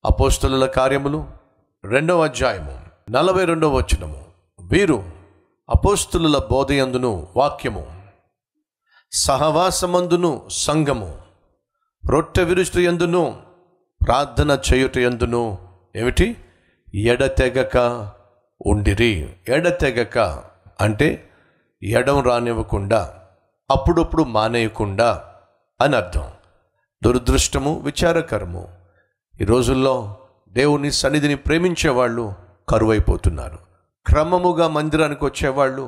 అపోస్తలుల కార్యములు 2వ అధ్యాయము 42వ వచనము. వీరు అపోస్తలుల బోధయందును వాక్యము, సహవాసమందును సంఘము, రొట్టె విరుచుట యందును ప్రార్థన చేయుట యందును ఏమిటి ఎడతెగక ఉండిరి. ఎడతెగక అంటే ఎడం రానివ్వకుండా, అప్పుడప్పుడు మానేయకుండా అని అర్థం. దురదృష్టము, విచారకరము. ఈ రోజుల్లో దేవుని సన్నిధిని ప్రేమించేవాళ్ళు కరువైపోతున్నారు. క్రమముగా మందిరానికి వచ్చేవాళ్ళు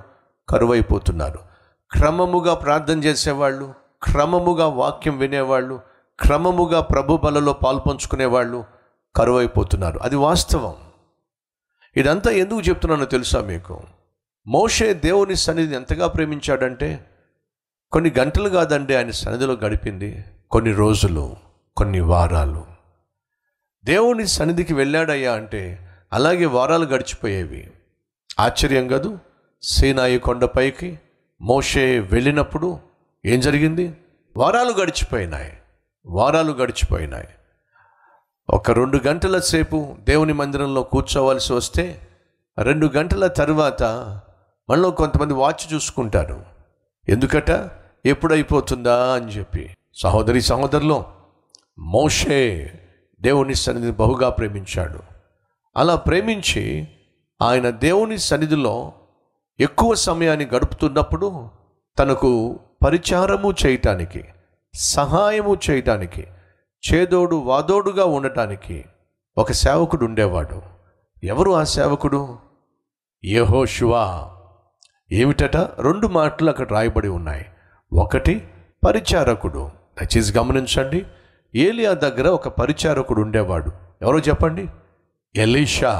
కరువైపోతున్నారు. క్రమముగా ప్రార్థన చేసేవాళ్ళు, క్రమముగా వాక్యం వినేవాళ్ళు, క్రమముగా ప్రభు బలలో పాల్పంచుకునేవాళ్ళు కరువైపోతున్నారు. అది వాస్తవం. ఇదంతా ఎందుకు చెప్తున్నానో తెలుసా మీకు? మోషే దేవుని సన్నిధిని ఎంతగా ప్రేమించాడంటే కొన్ని గంటలు కాదండి ఆయన సన్నిధిలో గడిపింది, కొన్ని రోజులు, కొన్ని వారాలు. దేవుని సన్నిధికి వెళ్ళాడయ్యా అంటే అలాగే వారాలు గడిచిపోయేవి. ఆశ్చర్యం కాదు? సీనాయి కొండపైకి మోషే వెళ్ళినప్పుడు ఏం జరిగింది? వారాలు గడిచిపోయినాయి. ఒక 2 గంటల సేపు దేవుని మందిరంలో కూర్చోవలసి వస్తే 2 గంటల తర్వాత మనలో కొంతమంది వాచ్ చూసుకుంటారు. ఎందుకట? ఎప్పుడైపోతుందా అని చెప్పి. సహోదరులు, మోషే దేవుని సన్నిధిని బహుగా ప్రేమించాడు. అలా ప్రేమించి ఆయన దేవుని సన్నిధిలో ఎక్కువ సమయాన్ని గడుపుతున్నప్పుడు తనకు పరిచారము చేయటానికి, సహాయము చేయటానికి, చేదోడు వాదోడుగా ఉండటానికి ఒక సేవకుడు ఉండేవాడు. ఎవరు ఆ సేవకుడు? యెహోషువ. ఏమిటట? 2 మాటలు అక్కడ రాయబడి ఉన్నాయి. ఒకటి పరిచారకుడు. దయచేసి గమనించండి. ఏలియా దగ్గర ఒక పరిచారకుడు ఉండేవాడు. ఎవరో చెప్పండి? ఎలీషా.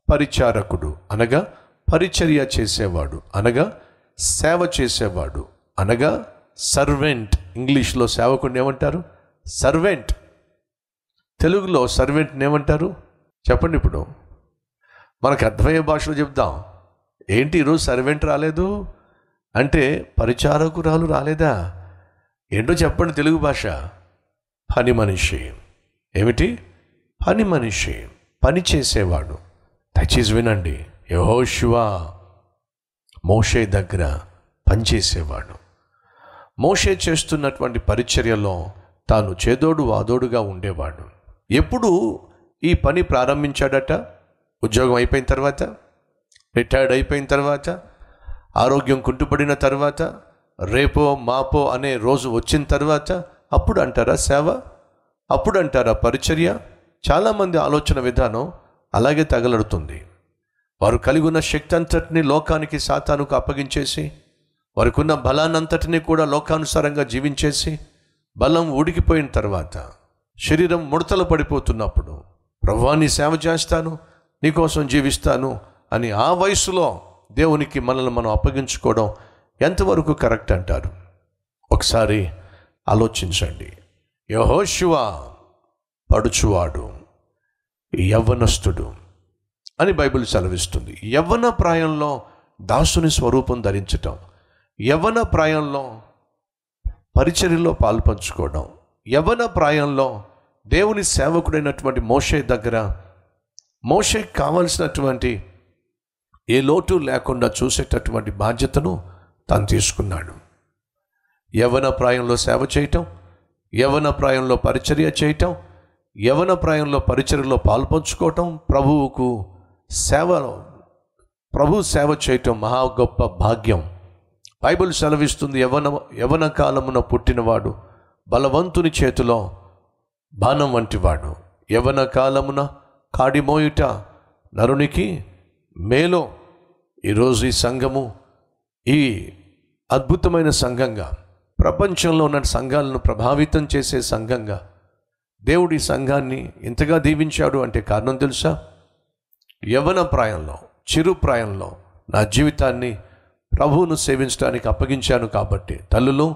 పరిచారకుడు అనగా పరిచర్య చేసేవాడు, అనగా సేవ చేసేవాడు, అనగా సర్వెంట్. ఇంగ్లీష్లో సేవకుడిని ఏమంటారు? సర్వెంట్. తెలుగులో సర్వెంట్ని ఏమంటారు చెప్పండి? ఇప్పుడు మనకు అర్థమయ్యే భాషలో చెప్దాం. ఏంటి ఈరోజు సర్వెంట్ రాలేదు అంటే పరిచారకురాలు రాలేదా? ఏంటో చెప్పండి తెలుగు భాష. పని మనిషి. ఏమిటి? పని మనిషి, పని చేసేవాడు. దయచేసి వినండి. యెహోషువ మోషే దగ్గర పనిచేసేవాడు. మోషే చేస్తున్నటువంటి పరిచర్యలో తాను చేదోడు వాదోడుగా ఉండేవాడు. ఎప్పుడు ఈ పని ప్రారంభించాడట? ఉద్యోగం అయిపోయిన తర్వాత, రిటైర్డ్ అయిపోయిన తర్వాత, ఆరోగ్యం కుంటుపడిన తర్వాత, రేపో మాపో అనే రోజు వచ్చిన తర్వాత అప్పుడు అంటారా సేవ? అప్పుడు అంటారా పరిచర్య? చాలామంది ఆలోచన విధానం అలాగే తగలడుతుంది. వారు కలిగి ఉన్న శక్తి అంతటిని లోకానికి, సాతానుకు అప్పగించేసి, వారికి ఉన్న బలాన్నంతటినీ కూడా లోకానుసారంగా జీవించేసి, బలం ఊడికిపోయిన తర్వాత, శరీరం ముడతలు పడిపోతున్నప్పుడు, ప్రభువా నీ సేవ చేస్తాను, నీకోసం జీవిస్తాను అని ఆ వయసులో దేవునికి మనల్ని మనం అప్పగించుకోవడం ఎంతవరకు కరెక్ట్ అంటారు? ఒకసారి ఆలోచించండి. యెహోషువ పడుచువాడు, యవ్వనస్తుడు అని బైబిల్ సెలవిస్తుంది. యవ్వన ప్రాయంలో దాసుని స్వరూపం ధరించటం, యవ్వన ప్రాయంలో పరిచర్యలో పాల్పంచుకోవడం, యవ్వన ప్రాయంలో దేవుని సేవకుడైనటువంటి మోషే దగ్గర మోషేకి కావలసినటువంటి ఏ లోటు లేకుండా చూసేటటువంటి బాధ్యతను తాను తీసుకున్నాడు. యవ్వన ప్రాయంలో సేవ చేయటం, యవ్వన ప్రాయంలో పరిచర్య చేయటం, యవ్వన ప్రాయంలో పరిచర్యలో పాల్పంచుకోవటం, ప్రభు సేవ చేయటం మహా గొప్ప భాగ్యం. బైబిల్ సెలవిస్తుంది, యవ్వన కాలమున పుట్టినవాడు బలవంతుని చేతిలో బాణం వంటివాడు. యవ్వన కాలమున కాడిమోయుట నరునికి మేలో. ఈరోజు ఈ సంఘము ఈ అద్భుతమైన సంఘంగా, ప్రపంచంలో ఉన్న సంఘాలను ప్రభావితం చేసే సంఘంగా దేవుడి సంఘాన్ని ఇంతగా దీవించాడు అంటే కారణం తెలుసా? యవ్వన ప్రాయంలో, చిరు ప్రాయంలో నా జీవితాన్ని ప్రభువును సేవించడానికి అప్పగించాను కాబట్టి. తల్లులు,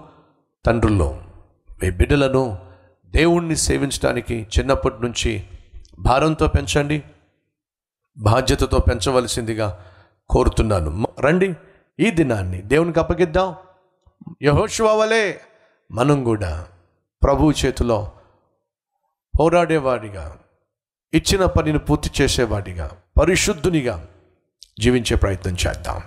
తండ్రులు, మీ బిడ్డలను దేవుణ్ణి సేవించడానికి చిన్నప్పటి నుంచి భారంతో పెంచండి, బాధ్యతతో పెంచవలసిందిగా కోరుతున్నాను. రండి, ఈ దినాన్ని దేవునికి అప్పగిద్దాం. యెహోషువ వలె మనం కూడా ప్రభు చేతిలో పోరాడేవాడిగా, ఇచ్చిన పనిని పూర్తి చేసేవాడిగా, పరిశుద్ధునిగా జీవించే ప్రయత్నం చేద్దాం.